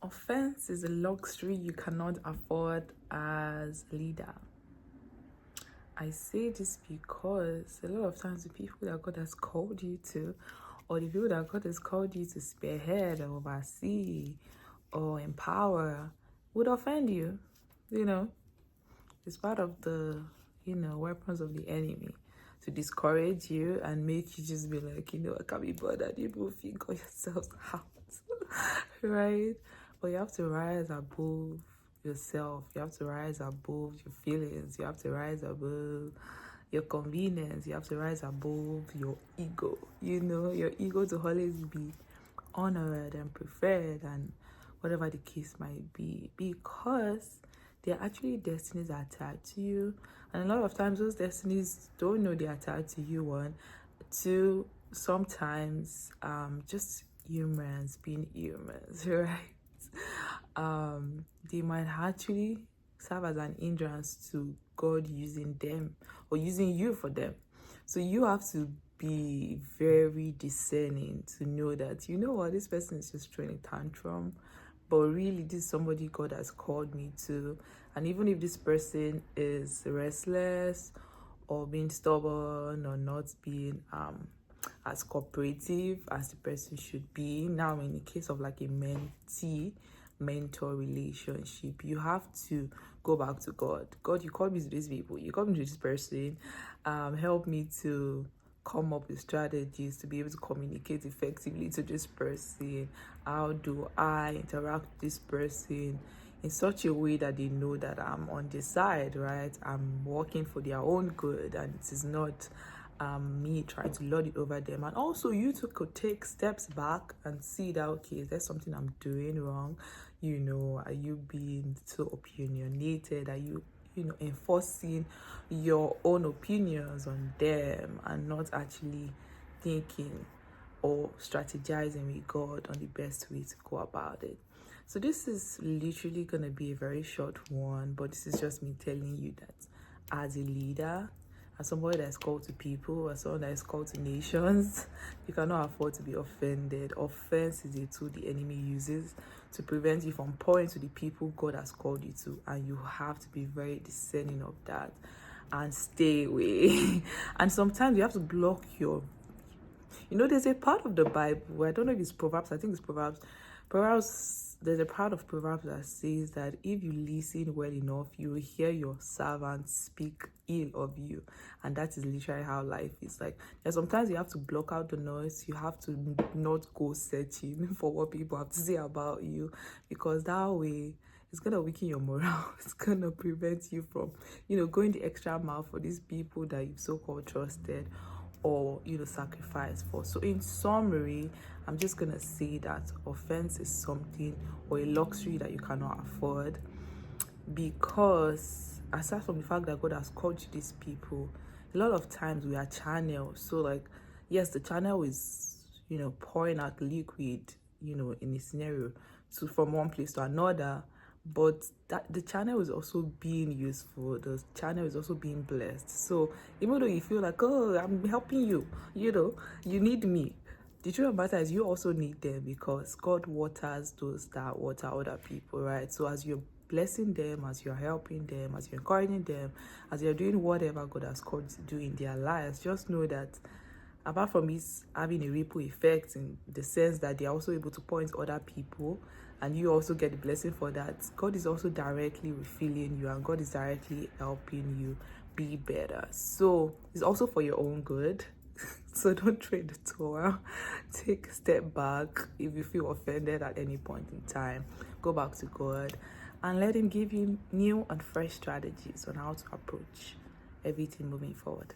Offense is a luxury you cannot afford as a leader. I say this because a lot of times the people that God has called you to, or the people that God has called you to spearhead or oversee or empower, would offend you. It's part of the, weapons of the enemy to discourage you and make you just be like, I can't be bothered. You will figure yourselves out, right? But you have to rise above yourself. You have to rise above your feelings. You have to rise above your convenience. You have to rise above your ego. Your ego to always be honored and preferred and whatever the case might be, because they're actually destinies that are tied to you. And a lot of times those destinies don't know they are tied to you. One, two, sometimes just humans being humans, right? They might actually serve as an hindrance to God using them or using you for them. So you have to be very discerning to know that, this person is just throwing a tantrum, but really this is somebody God has called me to. And even if this person is restless or being stubborn or not being as cooperative as the person should be, now in the case of like a mentee mentor relationship, you have to go back to God. God, you called me to these people, you called me to this person, help me to come up with strategies to be able to communicate effectively to this person. How do I interact with this person in such a way that they know that I'm on their side, right? I'm working for their own good, and it is not me trying to lord it over them. And also you too could take steps back and see that, okay, is there something I'm doing wrong? Are you being too opinionated? Are you enforcing your own opinions on them and not actually thinking or strategizing with God on the best way to go about it? So this is literally going to be a very short one, but this is just me telling you that as a leader, as somebody that is called to people, as someone that is called to nations, you cannot afford to be offended. Offense is a tool the enemy uses to prevent you from pouring to the people God has called you to, and you have to be very discerning of that and stay away. And sometimes you have to block your, there's a part of the Bible, I don't know if it's Proverbs, I think it's Proverbs, there's a part of Proverbs that says that if you listen well enough, you will hear your servants speak ill of you. And that is literally how life is. Like, there's sometimes you have to block out the noise. You have to not go searching for what people have to say about you, because that way it's gonna weaken your morale. It's gonna prevent you from, going the extra mile for these people that you've so-called trusted or sacrifice for. So in summary, I'm just gonna say that offense is something or a luxury that you cannot afford, because aside from the fact that God has called you these people, a lot of times we are channels. So like, yes, the channel is pouring out liquid in a scenario from one place to another, but that the channel is also being useful, the channel is also being blessed. So even though you feel like, oh, I'm helping you, you need me, the truth of the matter is you also need them, because God waters those that water other people, right? So as you're blessing them, as you're helping them, as you're encouraging them, as you're doing whatever God has called you to do in their lives, just know that apart from it having a ripple effect in the sense that they're also able to point other people and you also get the blessing for that, God is also directly refilling you and God is directly helping you be better. So it's also for your own good. So don't trade the towel. Take a step back. If you feel offended at any point in time, go back to God and let him give you new and fresh strategies on how to approach everything moving forward.